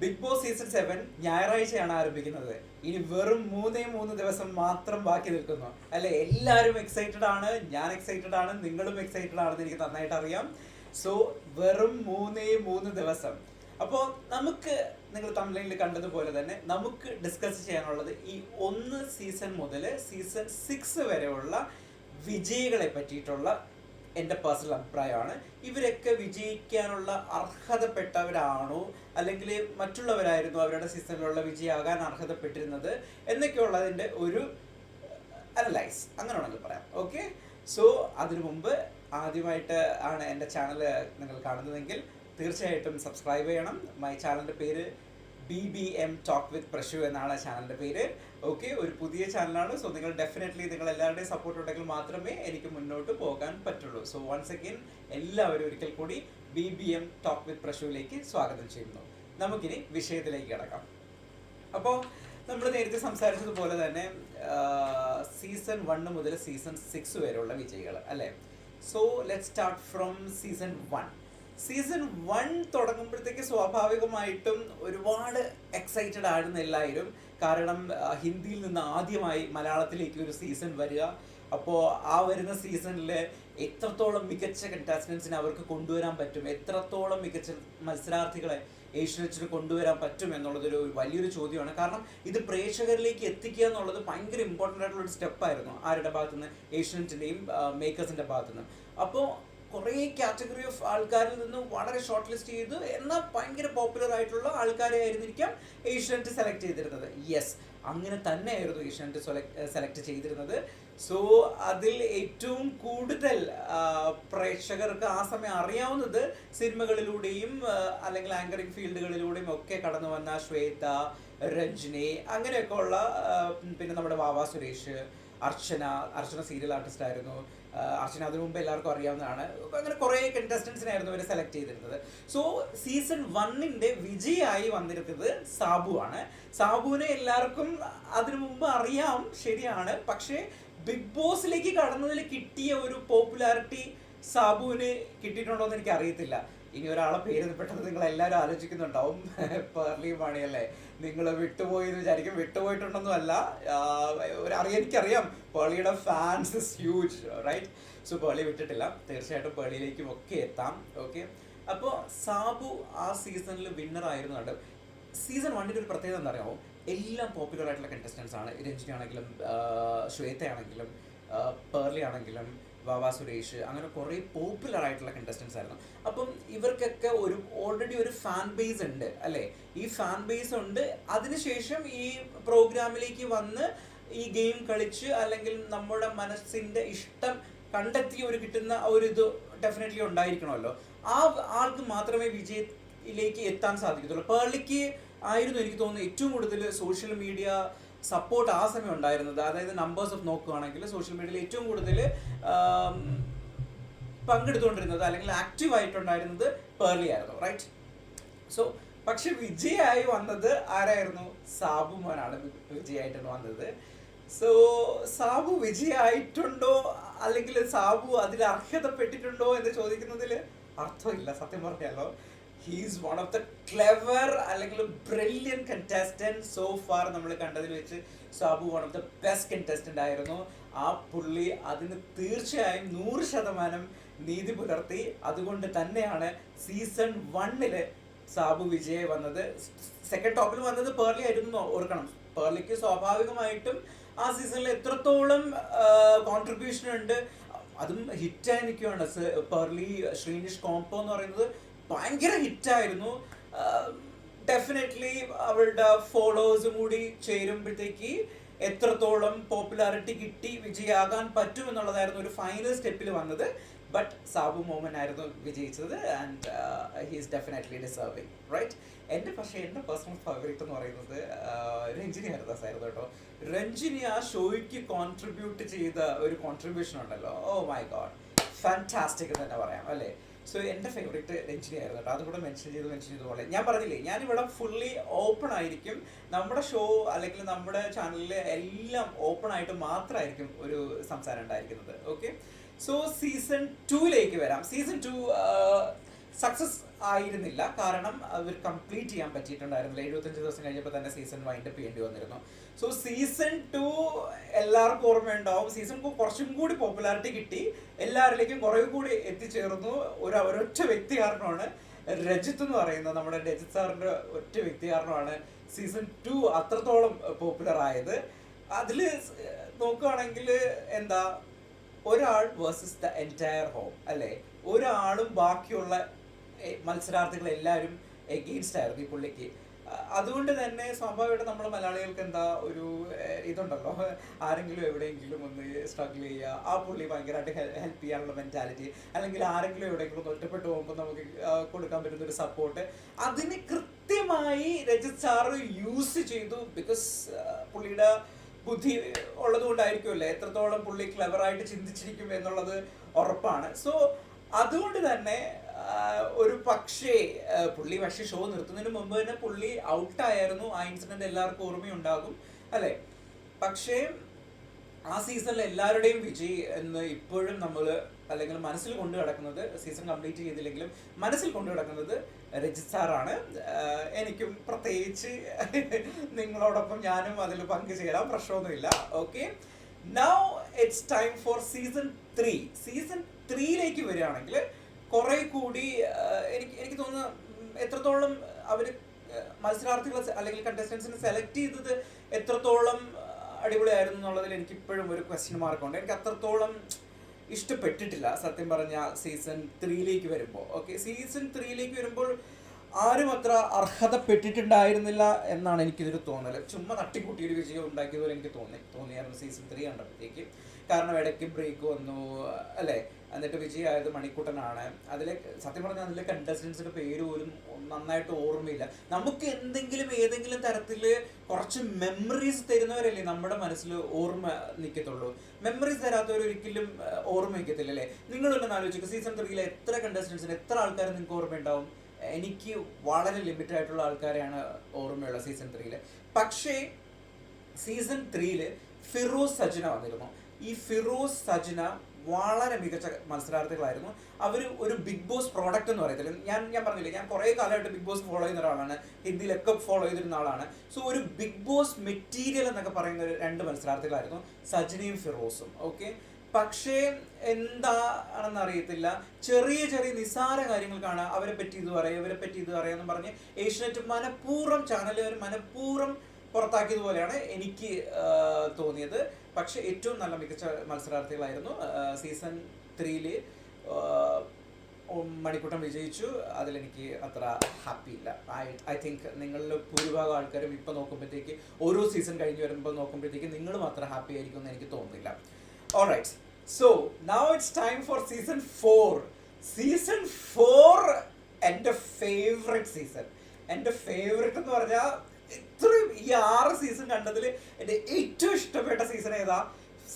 Big Boss season 7 ഞായറാഴ്ചയാണ് ആരംഭിക്കുന്നത്. ഇനി വെറും 3 ദിവസം മാത്രം ബാക്കി നിൽക്കുന്നു അല്ലെ? എല്ലാവരും എക്സൈറ്റഡ് ആണ്, ഞാൻ എക്സൈറ്റഡ് ആണ്, നിങ്ങളും എക്സൈറ്റഡ് ആണെന്ന് എനിക്ക് നന്നായിട്ട് അറിയാം. സോ വെറും 3 ദിവസം. അപ്പോൾ നമുക്ക്, നിങ്ങൾ തമിഴിൽ കണ്ടതുപോലെ തന്നെ നമുക്ക് ഡിസ്കസ് ചെയ്യാനുള്ളത് ഈ 1 സീസൺ മുതൽ സീസൺ 6 വരെയുള്ള വിജയികളെ പറ്റിയിട്ടുള്ള എൻ്റെ പേഴ്സണൽ അഭിപ്രായമാണ്. ഇവരൊക്കെ വിജയിക്കാനുള്ള അർഹതപ്പെട്ടവരാണോ, അല്ലെങ്കിൽ മറ്റുള്ളവരായിരുന്നു അവരുടെ സീസണിലുള്ള വിജയമാകാൻ അർഹതപ്പെട്ടിരുന്നത് എന്നൊക്കെയുള്ളതിൻ്റെ ഒരു അനലൈസ്, അങ്ങനെ വേണമെങ്കിൽ പറയാം. ഓക്കെ, സോ അതിനു മുമ്പ് ആദ്യമായിട്ട് ആണ് എൻ്റെ ചാനൽ നിങ്ങൾ കാണുന്നതെങ്കിൽ തീർച്ചയായിട്ടും സബ്സ്ക്രൈബ് ചെയ്യണം. മൈ ചാനലിൻ്റെ പേര് BBM ടോക്ക് വിത്ത് പ്രശു എന്നാണ് ചാനലിൻ്റെ പേര്. ഓക്കെ, ഒരു പുതിയ ചാനലാണ്. സോ നിങ്ങൾ ഡെഫിനറ്റ്ലി നിങ്ങൾ എല്ലാവരുടെയും സപ്പോർട്ട് ഉണ്ടെങ്കിൽ മാത്രമേ എനിക്ക് മുന്നോട്ട് പോകാൻ പറ്റുള്ളൂ. സോ വൺസ് അഗെയിൻ എല്ലാവരും ഒരിക്കൽ കൂടി BBM ടോക്ക് വിത്ത് പ്രശുവിലേക്ക് സ്വാഗതം ചെയ്യുന്നു. നമുക്കിനി വിഷയത്തിലേക്ക് കിടക്കാം. അപ്പോൾ നമ്മൾ നേരത്തെ സംസാരിച്ചതുപോലെ തന്നെ സീസൺ 1 മുതൽ സീസൺ 6 വരെയുള്ള വിജയികൾ അല്ലേ? So let start from season 1. Season 1 തുടങ്ങുമ്പോഴത്തേക്ക് സ്വാഭാവികമായിട്ടും ഒരുപാട് എക്സൈറ്റഡ് ആയിരുന്നു എല്ലാവരും. കാരണം ഹിന്ദിയിൽ നിന്ന് ആദ്യമായി മലയാളത്തിലേക്ക് ഒരു സീസൺ വരിക. അപ്പോൾ ആ വരുന്ന സീസണിൽ എത്രത്തോളം മികച്ച കണ്ടസ്റ്റൻസിനെ അവർക്ക് കൊണ്ടുവരാൻ പറ്റും, എത്രത്തോളം മികച്ച മത്സരാർത്ഥികളെ ഏഷ്യനെറ്റിന് കൊണ്ടുവരാൻ പറ്റും എന്നുള്ളതൊരു വലിയൊരു ചോദ്യമാണ്. കാരണം ഇത് പ്രേക്ഷകരിലേക്ക് എത്തിക്കുക എന്നുള്ളത് ഭയങ്കര ഇമ്പോർട്ടൻ്റ് ആയിട്ടുള്ള ഒരു സ്റ്റെപ്പായിരുന്നു ആരുടെ ഭാഗത്തുനിന്ന്, ഏഷ്യനെറ്റിൻ്റെയും മേക്കേഴ്സിൻ്റെ ഭാഗത്തുനിന്ന്. അപ്പോൾ കുറേ കാറ്റഗറി ഓഫ് ആൾക്കാരിൽ നിന്ന് വളരെ ഷോർട്ട് ലിസ്റ്റ് ചെയ്ത് എന്നാൽ ഭയങ്കര പോപ്പുലർ ആയിട്ടുള്ള ആൾക്കാരെ ആയിരുന്നിരിക്കാം ഏഷ്യനെറ്റ് സെലക്ട് ചെയ്തിരുന്നത്. യെസ്, അങ്ങനെ തന്നെയായിരുന്നു ഏഷ്യനെറ്റ് സെലക്ട് ചെയ്തിരുന്നത്. സോ അതിൽ ഏറ്റവും കൂടുതൽ പ്രേക്ഷകർക്ക് ആ സമയം അറിയാവുന്നത് സിനിമകളിലൂടെയും അല്ലെങ്കിൽ ആങ്കറിംഗ് ഫീൽഡുകളിലൂടെയും ഒക്കെ കടന്നു വന്ന ശ്വേത, രഞ്ജിനി, അങ്ങനെയൊക്കെ ഉള്ള, പിന്നെ നമ്മുടെ വാവാ സുരേഷ്, അർച്ചന സീരിയൽ ആർട്ടിസ്റ്റ് ആയിരുന്നു. അർച്ചന അതിനു മുമ്പ് എല്ലാവർക്കും അറിയാവുന്നതാണ്. അങ്ങനെ കുറേ കണ്ടസ്റ്റൻസിനായിരുന്നു അവർ സെലക്ട് ചെയ്തിരുന്നത്. സോ സീസൺ 1 വിജയായി വന്നിരുന്നത് സാബു ആണ്. സാബുവിനെ എല്ലാവർക്കും അതിനു മുമ്പ് അറിയാം, ശരിയാണ്. പക്ഷേ ബിഗ് ബോസിലേക്ക് കടന്നതിൽ കിട്ടിയ ഒരു പോപ്പുലാരിറ്റി സാബുവിന് കിട്ടിയിട്ടുണ്ടോ എന്ന് എനിക്ക് അറിയത്തില്ല. ഇനി ഒരാളെ പേര് പെട്ടെന്ന് നിങ്ങൾ എല്ലാവരും ആലോചിക്കുന്നുണ്ടാവും, പേർലി മാണിയല്ലേ? നിങ്ങൾ വിട്ടുപോയി എന്ന് വിചാരിക്കും. വിട്ടുപോയിട്ടുണ്ടെന്നും അല്ല, എനിക്കറിയാം പേർലിയുടെ fans is huge, right? So Pearle വിട്ടിട്ടില്ല, തീർച്ചയായിട്ടും പേർലിയിലേക്കും ഒക്കെ എത്താം. ഓക്കെ, അപ്പോൾ സാബു ആ സീസണിൽ വിന്നർ ആയിരുന്നുണ്ട്. സീസൺ 1 ഒരു പ്രത്യേകത എന്താ അറിയാമോ? എല്ലാം പോപ്പുലർ ആയിട്ടുള്ള കണ്ടസ്റ്റൻസ് ആണ്. രഞ്ജിനി ആണെങ്കിലും ശ്വേത ആണെങ്കിലും പേർലി ആണെങ്കിലും വാവാ സുരേഷ്, അങ്ങനെ കുറേ പോപ്പുലർ ആയിട്ടുള്ള കണ്ടസ്റ്റൻസ് ആയിരുന്നു. അപ്പം ഇവർക്കൊക്കെ ഓൾറെഡി ഒരു ഫാൻ ബേസ് ഉണ്ട് അല്ലേ? ഈ ഫാൻ ബേസ് ഉണ്ട്. അതിനുശേഷം ഈ പ്രോഗ്രാമിലേക്ക് വന്ന് ഈ ഗെയിം കളിച്ച് അല്ലെങ്കിൽ നമ്മുടെ മനസ്സിൻ്റെ ഇഷ്ടം കണ്ടെത്തി കിട്ടുന്ന ഒരു ഇത് ഡെഫിനറ്റ്ലി ഉണ്ടായിരിക്കണമല്ലോ. ആ ആൾക്ക് മാത്രമേ വിജയത്തിലേക്ക് എത്താൻ സാധിക്കത്തുള്ളൂ. പേർലിക്ക് ആയിരുന്നു എനിക്ക് തോന്നുന്നു ഏറ്റവും കൂടുതൽ സോഷ്യൽ മീഡിയ സപ്പോർട്ട് ആ സമയം ഉണ്ടായിരുന്നത്. അതായത് നമ്പേഴ്സ് ഓഫ് നോക്കുകയാണെങ്കിൽ സോഷ്യൽ മീഡിയയിൽ ഏറ്റവും കൂടുതൽ പങ്കെടുത്തുകൊണ്ടിരുന്നത് അല്ലെങ്കിൽ ആക്റ്റീവ് ആയിട്ടുണ്ടായിരുന്നത് പേർലി ആയിരുന്നു, റൈറ്റ്? സോ പക്ഷെ വിജയായി വന്നത് ആരായിരുന്നു? സാബു മോനാണ് വിജയായിട്ട് വന്നത്. സോ സാബു വിജയായിട്ടുണ്ടോ അല്ലെങ്കിൽ സാബു അതിൽ അർഹതപ്പെട്ടിട്ടുണ്ടോ എന്ന് ചോദിക്കുന്നതിൽ അർത്ഥമില്ല, സത്യം പറഞ്ഞാലോ. He is one of the clever അല്ലെങ്കിൽ brilliant contestant so far. നമ്മൾ കണ്ടതിൽ വെച്ച് Sabu one of the best contestant ആയിരുന്നു. ആ പുള്ളി അതിന് തീർച്ചയായും 100% നീതി പുലർത്തി. അതുകൊണ്ട് തന്നെയാണ് സീസൺ 1 സാബു വിജയ് വന്നത്. സെക്കൻഡ് ടോപ്പിൽ വന്നത് പേർലി ആയിരുന്നു, ഓർക്കണം. പേർലിക്ക് സ്വാഭാവികമായിട്ടും ആ സീസണിൽ എത്രത്തോളം കോൺട്രിബ്യൂഷൻ ഉണ്ട്, അതും ഹിറ്റായി നിൽക്കുകയാണ്. പേർലി ശ്രീനിഷ് കോംപോ എന്ന് പറയുന്നത് ഭയങ്കര ഹിറ്റായിരുന്നു. ഡെഫിനറ്റ്ലി അവളുടെ ഫോളോവേഴ്സും കൂടി ചേരുമ്പോഴത്തേക്ക് എത്രത്തോളം പോപ്പുലാരിറ്റി കിട്ടി വിജയാകാൻ പറ്റും എന്നുള്ളതായിരുന്നു ഒരു ഫൈനൽ സ്റ്റെപ്പിൽ വന്നത്. ബട്ട് സാബു മോമൻ ആയിരുന്നു വിജയിച്ചത്. And he is definitely deserving, right? എൻ്റെ പേഴ്സണൽ ഫേവറേറ്റ് എന്ന് പറയുന്നത് രഞ്ജിനി ഹരിദാസ് ആയിരുന്നു കേട്ടോ. രഞ്ജിനി ആ ഷോയ്ക്ക് കോൺട്രിബ്യൂട്ട് ചെയ്ത ഒരു കോൺട്രിബ്യൂഷൻ ഉണ്ടല്ലോ, ഓ മൈ ഗോഡ്, ഫാന്റാസ്റ്റിക് എന്ന് തന്നെ പറയാം അല്ലേ? സോ എൻ്റെ ഫേവറേറ്റ് രഞ്ജിനി ആയിരുന്നു കേട്ടോ. അതും കൂടെ മെൻഷൻ ചെയ്തതുപോലെ ഞാൻ പറഞ്ഞില്ലേ, ഞാനിവിടെ ഫുള്ളി ഓപ്പൺ ആയിരിക്കും. നമ്മുടെ ഷോ അല്ലെങ്കിൽ നമ്മുടെ ചാനലിൽ എല്ലാം ഓപ്പൺ ആയിട്ട് മാത്രമായിരിക്കും ഒരു സംസാരം ഉണ്ടായിരിക്കുന്നത്. ഓക്കെ, സോ സീസൺ 2 വരാം. സീസൺ 2 സക്സസ് ആയിരുന്നില്ല, കാരണം അവർ കംപ്ലീറ്റ് ചെയ്യാൻ പറ്റിയിട്ടുണ്ടായിരുന്നില്ല. 75 ദിവസം കഴിഞ്ഞപ്പോൾ തന്നെ സീസൺ വൈൻഡപ്പ് ചെയ്യേണ്ടി വന്നിരുന്നു. സോ സീസൺ 2 എല്ലാവർക്കും ഓർമ്മയുണ്ടാവും. സീസൺ 2 കുറച്ചും കൂടി പോപ്പുലാരിറ്റി കിട്ടി, എല്ലാവരിലേക്കും കുറേ കൂടി എത്തിച്ചേർന്നു. ഒരൊറ്റ വ്യക്തി കാരണമാണ്, രജിത്ത് എന്ന് പറയുന്നത്, നമ്മുടെ രജിത് സാറിൻ്റെ ഒറ്റ വ്യക്തി കാരണമാണ് സീസൺ 2 അത്രത്തോളം പോപ്പുലർ ആയത്. അതിൽ നോക്കുകയാണെങ്കിൽ എന്താ, ഒരാൾ വേഴ്സസ് ദ എൻറ്റയർ ഹോം അല്ലേ, ഒരാളും ബാക്കിയുള്ള മത്സരാർത്ഥികൾ എല്ലാവരും എഗെയിൻസ്റ്റ് ആയിരുന്നു ഈ പുള്ളിക്ക്. അതുകൊണ്ട് തന്നെ സ്വാഭാവികമായിട്ട് നമ്മൾ മലയാളികൾക്ക് എന്താ ഒരു ഇതുണ്ടല്ലോ, ആരെങ്കിലും എവിടെയെങ്കിലും ഒന്ന് സ്ട്രഗിൾ ചെയ്യുക, ആ പുള്ളി ഭയങ്കരമായിട്ട് ഹെൽപ്പ് ചെയ്യാനുള്ള മെൻറ്റാലിറ്റി, അല്ലെങ്കിൽ ആരെങ്കിലും എവിടെയെങ്കിലും ഒന്ന് ഒറ്റപ്പെട്ടു പോകുമ്പോൾ നമുക്ക് കൊടുക്കാൻ പറ്റുന്ന ഒരു സപ്പോർട്ട്, അതിന് കൃത്യമായി രജിത് സാറ് യൂസ് ചെയ്തു. ബിക്കോസ് പുള്ളിയുടെ ബുദ്ധി ഉള്ളത് കൊണ്ടായിരിക്കുമല്ലേ, എത്രത്തോളം പുള്ളി ക്ലെവറായിട്ട് ചിന്തിച്ചിരിക്കും എന്നുള്ളത് ഉറപ്പാണ്. സോ അതുകൊണ്ട് തന്നെ ഒരു പക്ഷേ പുള്ളി ഷോ നിർത്തുന്നതിന് മുമ്പ് തന്നെ പുള്ളി ഔട്ടായിരുന്നു. ആ ഇൻസിഡന്റ് എല്ലാവർക്കും ഓർമ്മയുണ്ടാകും അല്ലേ. പക്ഷേ ആ സീസണിൽ എല്ലാവരുടെയും വിജയ് എന്ന് ഇപ്പോഴും നമ്മൾ അല്ലെങ്കിൽ മനസ്സിൽ കൊണ്ടു കിടക്കുന്നത്, സീസൺ കംപ്ലീറ്റ് ചെയ്തില്ലെങ്കിലും മനസ്സിൽ കൊണ്ടു കിടക്കുന്നത് രജിത് സാറാണ്. എനിക്കും പ്രത്യേകിച്ച് നിങ്ങളോടൊപ്പം ഞാനും അതിൽ പങ്കുചേരാം, പ്രശ്നമൊന്നുമില്ല. Okay, now it's time for season 3. Season 3ലേക്ക് വരികയാണെങ്കിൽ കുറെ കൂടി എനിക്ക് തോന്നുന്നു എത്രത്തോളം അവർ മത്സരാർത്ഥികൾ അല്ലെങ്കിൽ കണ്ടസ്റ്റൻസിനെ സെലക്ട് ചെയ്തത് എത്രത്തോളം അടിപൊളിയായിരുന്നു എന്നുള്ളതിൽ എനിക്ക് ഇപ്പോഴും ഒരു ക്വസ്റ്റ്യൻ മാർക്കുണ്ട്. എനിക്ക് അത്രത്തോളം ഇഷ്ടപ്പെട്ടിട്ടില്ല സത്യം പറഞ്ഞ സീസൺ 3ലേക്ക് വരുമ്പോൾ. ഓക്കെ, സീസൺ 3ലേക്ക് വരുമ്പോൾ ആരും അത്ര അർഹതപ്പെട്ടിട്ടുണ്ടായിരുന്നില്ല എന്നാണ് എനിക്കിതൊരു തോന്നൽ. ചുമ്മാ തട്ടിക്കൂട്ടിയൊരു വിജയം ഉണ്ടാക്കിയതുപോലെ എനിക്ക് തോന്നിയായിരുന്നു സീസൺ 3 കണ്ടപ്പോഴത്തേക്ക്. കാരണം ഇടയ്ക്ക് ബ്രേക്ക് വന്നു അല്ലേ, എന്നിട്ട് വിജയമായത് മണിക്കൂട്ടനാണ്. അതിലെ സത്യം പറഞ്ഞാൽ അതിലെ കണ്ടസ്റ്റൻസിൻ്റെ പേര് പോലും നന്നായിട്ട് ഓർമ്മയില്ല. നമുക്ക് ഏതെങ്കിലും തരത്തിൽ കുറച്ച് മെമ്മറീസ് തരുന്നവരല്ലേ നമ്മുടെ മനസ്സിൽ ഓർമ്മ നിൽക്കത്തുള്ളൂ. മെമ്മറീസ് തരാത്തവർ ഒരിക്കലും ഓർമ്മ വയ്ക്കത്തില്ല അല്ലേ. നിങ്ങളൊന്നും ആലോചിക്കുക, സീസൺ 3 എത്ര കണ്ടസ്റ്റൻസിന് എത്ര ആൾക്കാർ നിങ്ങൾക്ക് ഓർമ്മയുണ്ടാവും? എനിക്ക് വളരെ ലിമിറ്റഡ് ആയിട്ടുള്ള ആൾക്കാരെയാണ് ഓർമ്മയുള്ളത് സീസൺ 3. പക്ഷേ സീസൺ 3 ഫിറോസ് സജ്ന വന്നിരുന്നു. ഈ ഫിറോസ് സജ്ന വളരെ മികച്ച മത്സരാർത്ഥികളായിരുന്നു. അവർ ഒരു ബിഗ് ബോസ് പ്രോഡക്റ്റ് എന്ന് പറയത്തില്ല. ഞാൻ പറഞ്ഞില്ലേ, ഞാൻ കുറേ കാലമായിട്ട് ബിഗ് ബോസ് ഫോളോ ചെയ്യുന്ന ഒരാളാണ്, ഹിന്ദിയിലൊക്കെ ഫോളോ ചെയ്തിരുന്ന ആളാണ്. സോ ഒരു ബിഗ് ബോസ് മെറ്റീരിയൽ എന്നൊക്കെ പറയുന്ന 2 മത്സരാർത്ഥികളായിരുന്നു സജ്നയും ഫിറോസും. ഓക്കെ, പക്ഷേ എന്താണെന്ന് അറിയത്തില്ല, ചെറിയ നിസ്സാര കാര്യങ്ങൾക്കാണ് അവരെ പറ്റി ഇത് പറയാമെന്ന് പറഞ്ഞ് ഏഷ്യനെറ്റ് ചാനലുകാർ മനഃപൂർവ്വം പുറത്താക്കിയതുപോലെയാണ് എനിക്ക് തോന്നിയത്. പക്ഷെ ഏറ്റവും നല്ല മികച്ച മത്സരാർത്ഥികളായിരുന്നു. സീസൺ 3 മണിക്കൂട്ടം വിജയിച്ചു. അതിലെനിക്ക് അത്ര ഹാപ്പി ഇല്ല. ഐ തിങ്ക് നിങ്ങളിൽ ഭൂരിഭാഗം ആൾക്കാരും ഇപ്പോൾ നോക്കുമ്പോഴത്തേക്ക്, ഓരോ സീസൺ കഴിഞ്ഞ് വരുമ്പോൾ നോക്കുമ്പോഴത്തേക്ക് നിങ്ങളും അത്ര ഹാപ്പി ആയിരിക്കും എന്ന് എനിക്ക് തോന്നുന്നില്ല. Alright, so now it's time for season 4. Season 4 എൻ്റെ ഫേവറേറ്റ് സീസൺ. എൻ്റെ ഫേവറേറ്റ് എന്ന് പറഞ്ഞാൽ ഇത്രയും ഈ 6 സീസൺ കണ്ടതിൽ എൻ്റെ ഏറ്റവും ഇഷ്ടപ്പെട്ട സീസൺ ഏതാ?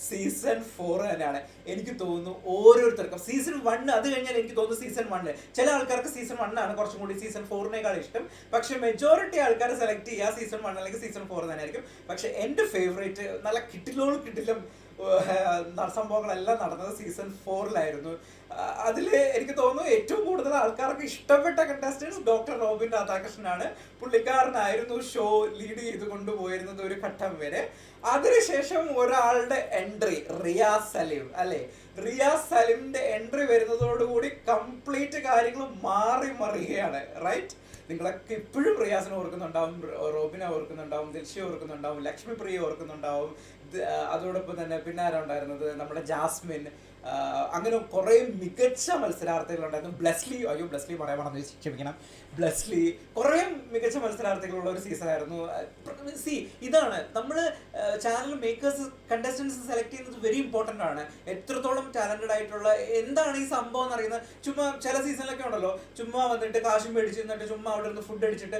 സീസൺ 4 തന്നെയാണ്. എനിക്ക് തോന്നുന്നു ഓരോരുത്തർക്കും സീസൺ 1 അത് കഴിഞ്ഞാൽ എനിക്ക് തോന്നുന്നു സീസൺ 1, ചില ആൾക്കാർക്ക് സീസൺ 1 ആണ് കുറച്ചും കൂടി സീസൺ 4-നേക്കാൾ ഇഷ്ടം. പക്ഷെ മെജോറിറ്റി ആൾക്കാർ സെലക്ട് ചെയ്യുക സീസൺ 1 അല്ലെങ്കിൽ സീസൺ 4 തന്നെ ആയിരിക്കും. പക്ഷെ എൻ്റെ ഫേവറേറ്റ് നല്ല കിട്ടിലും സംഭവങ്ങളെല്ലാം നടന്നത് സീസൺ 4-ലായിരുന്നു. അതിൽ എനിക്ക് തോന്നുന്നു ഏറ്റവും കൂടുതൽ ആൾക്കാർക്ക് ഇഷ്ടപ്പെട്ട കണ്ടസ്റ്റൻസ് ഡോക്ടർ റോബിൻ രാധാകൃഷ്ണനാണ്. പുള്ളിക്കാരനായിരുന്നു ഷോ ലീഡ് ചെയ്ത് കൊണ്ടുപോയിരുന്നത് ഒരു ഘട്ടം വരെ. അതിനുശേഷം ഒരാളുടെ എൻട്രി, റിയാസ് സലീം അല്ലേ. റിയാസ് സലീമിന്റെ എൻട്രി വരുന്നതോടുകൂടി കംപ്ലീറ്റ് കാര്യങ്ങൾ മറിയുകയാണ്. റൈറ്റ്, നിങ്ങളൊക്കെ ഇപ്പോഴും റിയാസിനെ ഓർക്കുന്നുണ്ടാവും, റോബിനെ ഓർക്കുന്നുണ്ടാവും, ദിൽഷയെ ഓർക്കുന്നുണ്ടാവും, ലക്ഷ്മി പ്രിയ ഓർക്കുന്നുണ്ടാവും. അതോടൊപ്പം തന്നെ പിന്നെ ആരാ ഉണ്ടായിരുന്നത്, നമ്മുടെ ജാസ്മിൻ. അങ്ങനെ കുറേ മികച്ച മത്സരാർത്ഥികളുണ്ടായിരുന്നു. ബ്ലെസ്ലി പറയാൻ മറന്നു, ക്ഷമിക്കണം. ബ്ലെസ്ലി, കുറേ മികച്ച മത്സരാർത്ഥികളുള്ള ഒരു സീസണായിരുന്നു. ഇതാണ് നമ്മൾ ചാനൽ മേക്കേഴ്സ് കണ്ടസ്റ്റൻസ് സെലക്ട് ചെയ്യുന്നത് വെരി ഇമ്പോർട്ടൻ്റ് ആണ്. എത്രത്തോളം ടാലന്റഡ് ആയിട്ടുള്ള എന്താണ് ഈ സംഭവം എന്നറിയുന്നത്. ചുമ്മാ ചില സീസണിലൊക്കെ ഉണ്ടല്ലോ, ചുമ്മാ വന്നിട്ട് കാശും മേടിച്ച് നിന്നിട്ട് ചുമ്മാ അവിടെ നിന്ന് ഫുഡ് അടിച്ചിട്ട്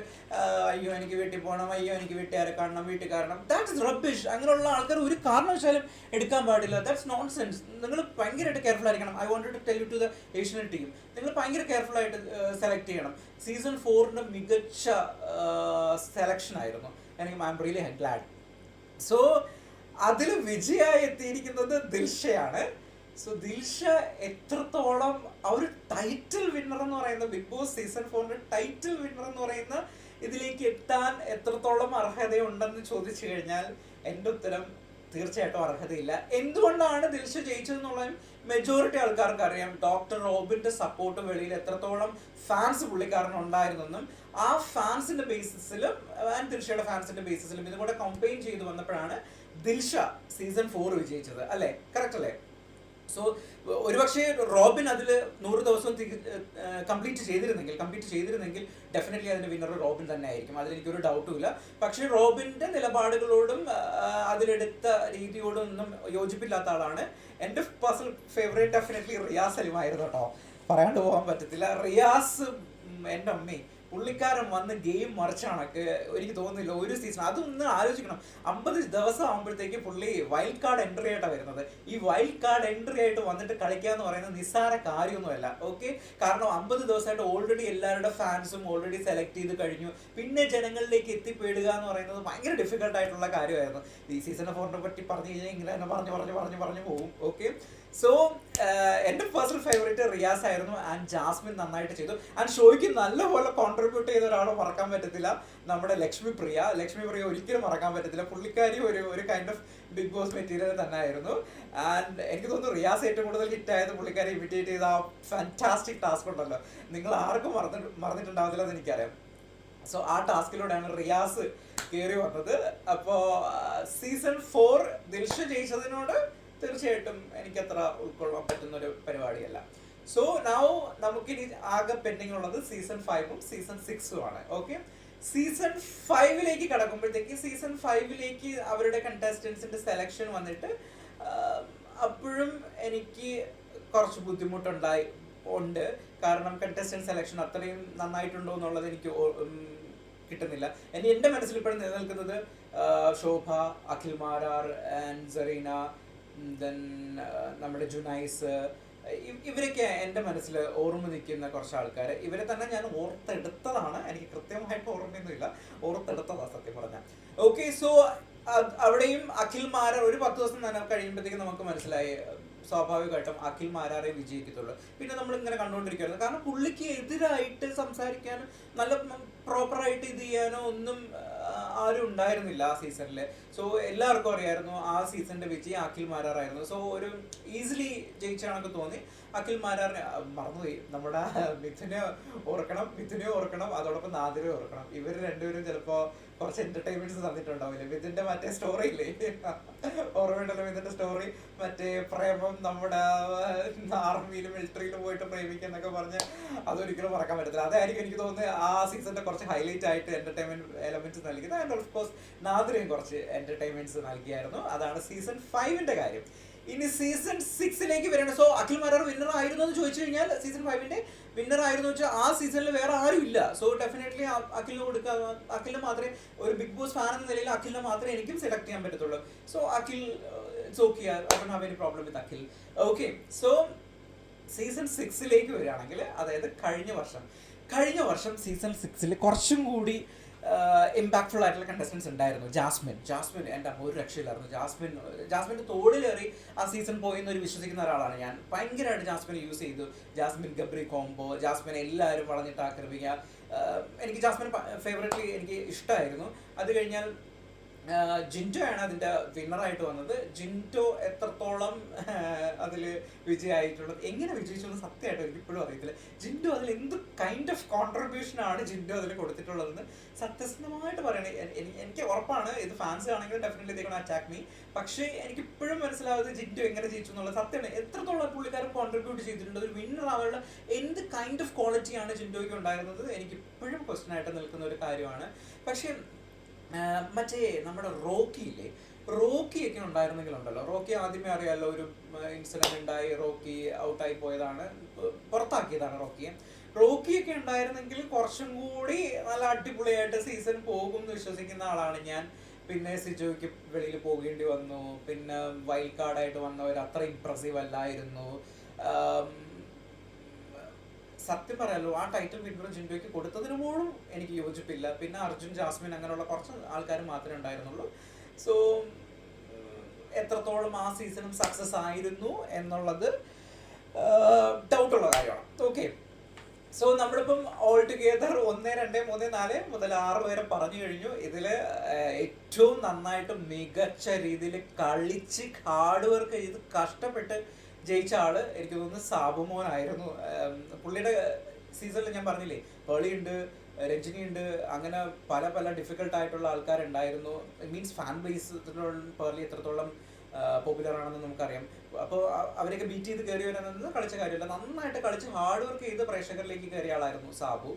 അയ്യോ എനിക്ക് വീട്ടിൽ പോകണം, അയ്യോ എനിക്ക് വീട്ടുകാരെ കാണണം, വീട്ടിൽ കാരണം. That's rubbish. അങ്ങനെയുള്ള ആൾക്കാർ ഒരു കാരണവശാലും എടുക്കാൻ പാടില്ല. That's nonsense. നിങ്ങൾ ഭയങ്കരമായിട്ട് കെയർഫുൾ ആയിരിക്കണം. I wanted to tell you to the Asian team, നിങ്ങൾ ഭയങ്കര കെയർഫുൾ ആയിട്ട് സെലക്ട് ചെയ്യണം. സീസൺ 4 മികച്ച സെലക്ഷൻ ആയിരുന്നു. I am really glad. So അതിൽ വിജയായി എത്തിയിരിക്കുന്നത് ദിൽഷയാണ്. സോ ദിൽഷ എത്രത്തോളം ആ ഒരു ടൈറ്റിൽ വിന്നർ എന്ന് പറയുന്ന Bigg Boss season 4 title winner എന്ന് പറയുന്ന ഇതിലേക്ക് എത്താൻ എത്രത്തോളം അർഹതയുണ്ടെന്ന് ചോദിച്ചു കഴിഞ്ഞാൽ എൻ്റെ ഉത്തരം തീർച്ചയായിട്ടും അർഹതയില്ല. എന്തുകൊണ്ടാണ് ദിൽഷ ജയിച്ചതെന്നുള്ളതും മെജോറിറ്റി ആൾക്കാർക്ക് അറിയാം. ഡോക്ടർ റോബിന്റെ സപ്പോർട്ട് വെളിയിൽ എത്രത്തോളം ഫാൻസ് പുള്ളിക്കാരൻ ഉണ്ടായിരുന്നെന്നും ആ ഫാൻസിന്റെ ബേസിസിലും ആൻഡ് ദിൽഷയുടെ ഫാൻസിന്റെ ബേസിസിലും ഇതും കൂടെ കമ്പൈൻ ചെയ്ത് വന്നപ്പോഴാണ് ദിൽഷ സീസൺ 4 വിജയിച്ചത്. അല്ലേ? കറക്റ്റ് അല്ലേ? സോ ഒരുപക്ഷെ റോബിൻ അതിൽ 100 ദിവസം കംപ്ലീറ്റ് ചെയ്തിരുന്നെങ്കിൽ ഡെഫിനറ്റ്ലി അതിന്റെ വിന്നർ റോബിൻ തന്നെ ആയിരിക്കും. അതിലെനിക്കൊരു ഡൗട്ടും ഇല്ല. പക്ഷേ റോബിന്റെ നിലപാടുകളോടും അതിലെടുത്ത രീതിയോടും ഒന്നും യോജിപ്പില്ലാത്ത ആളാണ്. എൻ്റെ പേഴ്സണൽ ഫേവറേറ്റ് ഡെഫിനറ്റ്ലി റിയാസ് സലിമായിരുന്നു കേട്ടോ, പറയാണ്ട് പോകാൻ പറ്റത്തില്ല. റിയാസ് എൻ്റെ അമ്മേ, പുള്ളിക്കാരൻ വന്ന് ഗെയിം മറിച്ചാണൊക്കെ എനിക്ക് തോന്നുന്നില്ല ഒരു സീസൺ. അതൊന്ന് ആലോചിക്കണം, 50 ദിവസം ആകുമ്പോഴത്തേക്ക് പുള്ളി വൈൽഡ് കാർഡ് എൻട്രി ആയിട്ടാണ് വരുന്നത്. ഈ വൈൽഡ് കാർഡ് എൻട്രി ആയിട്ട് വന്നിട്ട് കളിക്കുക എന്ന് പറയുന്നത് നിസ്സാര കാര്യമൊന്നുമല്ല. ഓക്കെ, കാരണം 50 ദിവസമായിട്ട് ഓൾറെഡി എല്ലാവരുടെ ഫാൻസും ഓൾറെഡി സെലക്ട് ചെയ്ത് കഴിഞ്ഞു. പിന്നെ ജനങ്ങളിലേക്ക് എത്തിപ്പെടുക എന്ന് പറയുന്നത് ഭയങ്കര ഡിഫിക്കൽട്ട് ആയിട്ടുള്ള കാര്യമായിരുന്നു. ഈ സീസൺ 4 പറ്റി പറഞ്ഞു കഴിഞ്ഞാൽ ഇങ്ങനെ തന്നെ പറഞ്ഞു പോകും. ഓക്കെ, സോ എൻ്റെ പേഴ്സണൽ ഫേവറേറ്റ് റിയാസ് ആയിരുന്നു. ആൻഡ് ജാസ്മിൻ നന്നായിട്ട് ചെയ്തു. ആൻഡ് ഷോയ്ക്ക് നല്ലപോലെ കോൺട്രിബ്യൂട്ട് ചെയ്ത ഒരാളെ മറക്കാൻ പറ്റത്തില്ല, നമ്മുടെ ലക്ഷ്മി പ്രിയ ഒരിക്കലും മറക്കാൻ പറ്റത്തില്ല. പുള്ളിക്കാരി ഒരു kind of Bigg Boss material തന്നെ ആയിരുന്നു. ആൻഡ് എനിക്ക് തോന്നുന്നു റിയാസ് ഏറ്റവും കൂടുതൽ ഹിറ്റായത് പുള്ളിക്കാരെ ഇമിറ്റേറ്റ് ചെയ്ത ആ ഫാന്റാസ്റ്റിക് ടാസ്ക് ഉണ്ടല്ലോ, നിങ്ങൾ ആർക്കും മറന്നിട്ടുണ്ടാവില്ല എന്ന് എനിക്കറിയാം. സോ ആ ടാസ്കിലൂടെയാണ് റിയാസ് കയറി വന്നത്. അപ്പോൾ സീസൺ 4 ദിൽഷ ജയിച്ചതിനോട് തീർച്ചയായിട്ടും എനിക്കത്ര ഉൾക്കൊള്ളാൻ പറ്റുന്ന ഒരു പരിപാടിയല്ല. സോ നൗ നമുക്കിനി ആകെ പെൻഡിങ് ഉള്ളത് സീസൺ 5ഉം സീസൺ 6ഉം ആണ്. ഓക്കെ, സീസൺ 5ലേക്ക് കടക്കുമ്പോഴത്തേക്ക് സീസൺ 5ലേക്ക് അവരുടെ കണ്ടസ്റ്റൻസിന്റെ സെലക്ഷൻ വന്നിട്ട് അപ്പോഴും എനിക്ക് കുറച്ച് ബുദ്ധിമുട്ടുണ്ട്. കാരണം കണ്ടസ്റ്റന്റ് സെലക്ഷൻ അത്രയും നന്നായിട്ടുണ്ടോ എന്നുള്ളത് എനിക്ക് കിട്ടുന്നില്ല. എൻ്റെ മനസ്സിൽ ഇപ്പോഴും നിലനിൽക്കുന്നത് ശോഭ, അഖിൽ മാരാർ ആൻഡ് സെറീന, ദെൻ നമ്മുടെ ജുനൈസ്, ഇവരൊക്കെ എൻ്റെ മനസ്സിൽ ഓർമ്മ നിൽക്കുന്ന കുറച്ച് ആൾക്കാർ. ഇവരെ തന്നെ ഞാൻ ഓർത്തെടുത്തതാണ്, എനിക്ക് കൃത്യമായിട്ട് ഓർമ്മയൊന്നുമില്ല, ഓർത്തെടുത്തതാണ് സത്യം പറഞ്ഞാൽ. ഓക്കെ, സോ അവിടെയും അഖിൽ മാരാർ ഒരു 10 ദിവസം കഴിയുമ്പോഴത്തേക്കും നമുക്ക് മനസ്സിലായി സ്വാഭാവികമായിട്ടും അഖിൽ മാരാറെ വിജയിക്കത്തുള്ളൂ. പിന്നെ നമ്മൾ ഇങ്ങനെ കണ്ടുകൊണ്ടിരിക്കുകയായിരുന്നു. കാരണം പുള്ളിക്ക് എതിരായിട്ട് സംസാരിക്കാനും നല്ല പ്രോപ്പറായിട്ട് ഇത് ചെയ്യാനോ ഒന്നും ആരും ഉണ്ടായിരുന്നില്ല ആ സീസണിൽ. സോ എല്ലാവർക്കും അറിയായിരുന്നു ആ സീസണിന്റെ വിജയം അഖിൽ മാരാറായിരുന്നു. സോ ഒരു ഈസിലി ജയിച്ചാണെന്നൊക്കെ തോന്നി. അഖിൽ മാരാറിനെ മറന്നുപോയി, നമ്മുടെ മിഥുനെ ഓർക്കണം, അതോടൊപ്പം നാദിരെ ഓർക്കണം. ഇവർ രണ്ടുപേരും ചിലപ്പോൾ കുറച്ച് എന്റർടൈൻമെന്റ്സ് തന്നിട്ടുണ്ടാവില്ലേ. മിഥുന്റെ മറ്റേ സ്റ്റോറി ഇല്ലേ, ഓർമ്മയുണ്ടല്ലോ മിഥുന്റെ സ്റ്റോറി, മറ്റേ പ്രേമം നമ്മുടെ ആർമിയിലും മിലിറ്ററിയിലും പോയിട്ട് പ്രേമിക്കുക എന്നൊക്കെ പറഞ്ഞ് അതൊരിക്കലും മറക്കാൻ പറ്റത്തില്ല. അതായിരിക്കും എനിക്ക് തോന്നുന്നത് ആ സീസണിന്റെ കുറച്ച് ഹൈലൈറ്റ് ആയിട്ട് എന്റർടൈൻമെന്റ് എലമെന്റ്സ് നൽകിയത്. ആൻഡ് ഓഫ് കോഴ്സ് നാദിരയും കുറച്ച് എന്റർടൈൻമെന്റ്സ് നൽകിയായിരുന്നു. അതാണ് സീസൺ 5ന്റെ കാര്യം. ഇനി സീസൺ 6ലേക്ക് വരികയാണ്. സോ അഖിൽ മാരാർ വിന്നർ ആയിരുന്നു എന്ന് ചോദിച്ചു കഴിഞ്ഞാൽ സീസൺ 5ന്റെ വിന്നർ ആയിരുന്നു വെച്ചാൽ ആ സീസണിൽ വേറെ ആരും ഇല്ല. സോ ഡെഫിനറ്റ്ലി അഖിലിന് കൊടുക്കുക, അഖിലിന് മാത്രമേ ഒരു ബിഗ് ബോസ് ഫാൻ എന്ന നിലയിൽ അഖിലിനെ മാത്രമേ എനിക്കും സെലക്ട് ചെയ്യാൻ പറ്റത്തുള്ളൂ. So Akhil it's okay, I don't have any problem with Akhil. Okay, so season 6ലേക്ക് വരികയാണെങ്കിൽ, അതായത് കഴിഞ്ഞ വർഷം സീസൺ 6ൽ കുറച്ചും കൂടി ഇമ്പാക്ട്ഫുൾ ആയിട്ടുള്ള കണ്ടസ്റ്റൻസ് ഉണ്ടായിരുന്നു. ജാസ്മിൻ എൻ്റെ ഒരു രക്ഷയില്ലായിരുന്നു. ജാസ്മിൻ്റെ തോളിലേറി ആ സീസൺ പോയി എന്നൊരു വിശ്വസിക്കുന്ന ഒരാളാണ് ഞാൻ. ഭയങ്കരമായിട്ട് ജാസ്മിനെ യൂസ് ചെയ്തു. ജാസ്മിൻ ഗബ്രി കോംബോ, ജാസ്മിനെ എല്ലാവരും വളഞ്ഞിട്ട് ആക്രമിക്കുക. എനിക്ക് ജാസ്മിൻ ഫേവറേറ്റ്ലി എനിക്ക് ഇഷ്ടമായിരുന്നു. അത് കഴിഞ്ഞാൽ ജിൻറ്റോ ആണ് അതിൻ്റെ വിന്നറായിട്ട് വന്നത്. ജിൻറ്റോ എത്രത്തോളം അതിൽ വിജയമായിട്ടുള്ളത്, എങ്ങനെ വിജയിച്ചു എന്ന് സത്യമായിട്ട് എനിക്ക് ഇപ്പോഴും അറിയത്തില്ല. ജിൻറ്റോ അതിൽ എന്ത് കൈൻഡ് ഓഫ് കോൺട്രിബ്യൂഷനാണ് ജിൻറ്റോ അതിൽ കൊടുത്തിട്ടുള്ളതെന്ന് സത്യസന്ധമായിട്ട് പറയണേ. എനിക്ക് ഉറപ്പാണ് ഇത് ഫാൻസ് ആണെങ്കിലും definitely they gonna attack me. പക്ഷേ എനിക്ക് ഇപ്പോഴും മനസ്സിലാവുന്നത് ജിൻറ്റോ എങ്ങനെ ജയിച്ചു എന്നുള്ളത് സത്യമാണ്. എത്രത്തോളം പുള്ളിക്കാരൻ കോൺട്രിബ്യൂട്ട് ചെയ്തിട്ടുണ്ട്, ഒരു വിന്നർ ആവാനുള്ള എന്ത് കൈൻഡ് ഓഫ് ക്വാളിറ്റിയാണ് ജിൻറ്റോയ്ക്ക് ഉണ്ടായിരുന്നത് എനിക്ക് ഇപ്പോഴും ക്വസ്റ്റ്യൻ ആയിട്ട് നിൽക്കുന്ന ഒരു കാര്യമാണ്. പക്ഷേ മറ്റേ നമ്മുടെ റോക്കിയൊക്കെ ഉണ്ടായിരുന്നെങ്കിലുണ്ടല്ലോ, റോക്കി ആദ്യമേ അറിയാമല്ലോ, ഒരു ഇൻസിഡന്റ് ഉണ്ടായി, റോക്കി ഔട്ടായി പോയതാണ്, പുറത്താക്കിയതാണ് റോക്കിയൊക്കെ ഉണ്ടായിരുന്നെങ്കിൽ കുറച്ചും കൂടി നല്ല അടിപൊളിയായിട്ട് സീസൺ പോകും എന്ന് വിശ്വസിക്കുന്ന ആളാണ് ഞാൻ. പിന്നെ സിജോയ്ക്ക് വെളിയിൽ പോകേണ്ടി വന്നു. പിന്നെ വൈൽഡ് കാർഡായിട്ട് വന്നവർ അത്ര ഇംപ്രസീവ് അല്ലായിരുന്നു. സത്യം പറയാലോ, ആ ടൈറ്റിൽ വിന്നർ ജിൻഡോയ്ക്ക് കൊടുത്തതിന് പോലും എനിക്ക് യോജിപ്പില്ല. പിന്നെ അർജുൻ, ജാസ്മിൻ അങ്ങനെയുള്ള കുറച്ച് ആൾക്കാർ മാത്രമേ ഉണ്ടായിരുന്നുള്ളൂ. സോ എത്രത്തോളം ആ സീസണും സക്സസ് ആയിരുന്നു എന്നുള്ളത് ഡൗട്ടുള്ള കാര്യമാണ്. ഓക്കെ, സോ നമ്മളിപ്പം ഓൾ ടുഗെദർ 1, 2, 3, 4 മുതൽ 6 വരെ പറഞ്ഞു കഴിഞ്ഞു. ഇതിൽ ഏറ്റവും നന്നായിട്ട് മികച്ച രീതിയിൽ കളിച്ച് ഹാർഡ് വർക്ക് ചെയ്ത് കഷ്ടപ്പെട്ട് ജയിച്ച ആള് എനിക്ക് തോന്നുന്നു സാബുമോനായിരുന്നു. പുള്ളിയുടെ സീസണിൽ ഞാൻ പറഞ്ഞില്ലേ, പേളി ഉണ്ട്, രഞ്ജിനി ഉണ്ട്, അങ്ങനെ പല പല ഡിഫിക്കൽട്ട് ആയിട്ടുള്ള ആൾക്കാരുണ്ടായിരുന്നു. മീൻസ് ഫാൻ ബേസ് പേർലി എത്രത്തോളം പോപ്പുലർ ആണെന്ന് നമുക്കറിയാം. അപ്പോൾ അവരൊക്കെ ബീറ്റ് ചെയ്ത് കയറി വരാനെന്നത് കളിച്ച കാര്യമില്ല, നന്നായിട്ട് കളിച്ച് ഹാർഡ് വർക്ക് ചെയ്ത് പ്രേക്ഷകരിലേക്ക് കയറിയ ആളായിരുന്നു സാബു.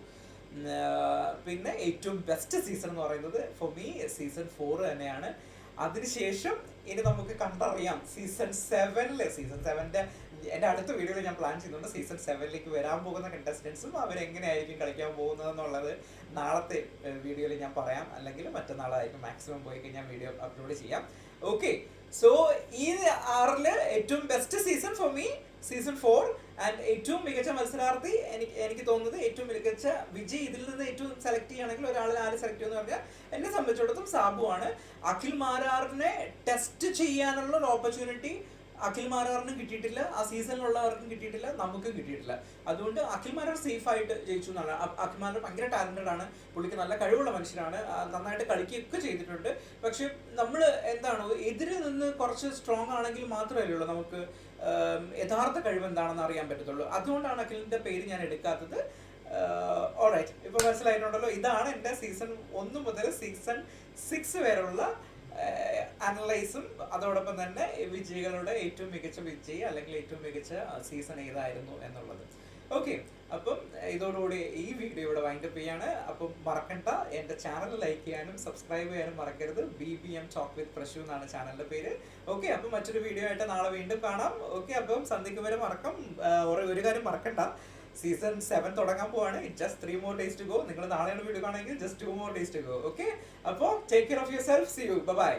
പിന്നെ ഏറ്റവും ബെസ്റ്റ് സീസൺ എന്ന് പറയുന്നത് ഫോർ മീ സീസൺ 4 തന്നെയാണ്. അതിനുശേഷം ഇനി നമുക്ക് കണ്ടറിയാം സീസൺ 7-ന്റെ എൻ്റെ അടുത്ത വീഡിയോയിൽ ഞാൻ പ്ലാൻ ചെയ്യുന്നുണ്ട്. സീസൺ 7ലേക്ക് വരാൻ പോകുന്ന കണ്ടസ്റ്റൻസും അവരെങ്ങനെയായിരിക്കും കളിക്കാൻ പോകുന്നത് എന്നുള്ളത് നാളത്തെ വീഡിയോയിൽ ഞാൻ പറയാം, അല്ലെങ്കിൽ മറ്റന്നാളായിരിക്കും മാക്സിമം പോയി കഴിഞ്ഞാൽ വീഡിയോ അപ്ലോഡ് ചെയ്യാം. ഓക്കെ, സോ ഈ 6 ഏറ്റവും best season for me season 4. And ഏറ്റവും മികച്ച മത്സരാർത്ഥി എനിക്ക് തോന്നുന്നത് ഏറ്റവും മികച്ച വിജയ്. ഇതിൽ നിന്ന് ഏറ്റവും സെലക്ട് ചെയ്യുകയാണെങ്കിൽ ഒരാൾ ആര് സെലക്ട് ചെയ്യുമെന്ന് പറഞ്ഞാൽ എന്നെ സംബന്ധിച്ചിടത്തോളം സാബു ആണ്. അഖിൽ മാരാറിനെ ടെസ്റ്റ് ചെയ്യാനുള്ള ഒരു ഓപ്പർച്യൂണിറ്റി അഖിൽ മാരാറിനും കിട്ടിയിട്ടില്ല, ആ സീസണിലുള്ളവർക്കും കിട്ടിയിട്ടില്ല, നമുക്കും കിട്ടിയിട്ടില്ല. അതുകൊണ്ട് അഖിൽ മാരാർ സേഫ് ആയിട്ട് ജയിച്ചു എന്നാണ്. അഖിൽ മാരാർ ഭയങ്കര ടാലന്റഡ് ആണ്, പുള്ളിക്ക് നല്ല കഴിവുള്ള മനുഷ്യനാണ്, നന്നായിട്ട് കളിക്കുകയൊക്കെ ചെയ്തിട്ടുണ്ട്. പക്ഷെ നമ്മൾ എന്താണ് എതിരെ നിന്ന് കുറച്ച് സ്ട്രോങ് ആണെങ്കിൽ മാത്രമല്ലേ ഉള്ളൂ നമുക്ക് യഥാർത്ഥ കഴിവ് എന്താണെന്ന് അറിയാൻ പറ്റത്തുള്ളൂ. അതുകൊണ്ടാണ് അഖിലിന്റെ പേര് ഞാൻ എടുക്കാത്തത്. ഓൾറൈറ്റ്, ഇപ്പൊ മനസ്സിലായിട്ടുണ്ടല്ലോ. ഇതാണ് എൻ്റെ സീസൺ 1 മുതൽ സീസൺ 6 വരെയുള്ള അനലൈസും അതോടൊപ്പം തന്നെ വിജയികളുടെ ഏറ്റവും മികച്ച വിജയി അല്ലെങ്കിൽ ഏറ്റവും മികച്ച സീസൺ ഏതായിരുന്നു എന്നുള്ളത്. ഓക്കെ, അപ്പം ഇതോടുകൂടി ഈ വീഡിയോ ഇവിടെ വൈൻഡപ്പ് ചെയ്യാണ്. അപ്പം മറക്കണ്ട, എൻ്റെ ചാനൽ ലൈക്ക് ചെയ്യാനും സബ്സ്ക്രൈബ് ചെയ്യാനും മറക്കരുത്. BBM Talk with Prashu എന്നാണ് ചാനലിൻ്റെ പേര്. ഓക്കെ, അപ്പം മറ്റൊരു വീഡിയോ ആയിട്ട് നാളെ വീണ്ടും കാണാം. ഓക്കെ, അപ്പം സന്ധ്യക്ക് വരെ ഒരു കാര്യം മറക്കണ്ട, സീസൺ 7 തുടങ്ങാൻ പോവാണ്. Just 3 more days to go. നിങ്ങൾ നാളെയാണ് വീഡിയോ കാണുമെങ്കിൽ just 2 more days to go. Okay, അപ്പോൾ take care of yourself. See you, by.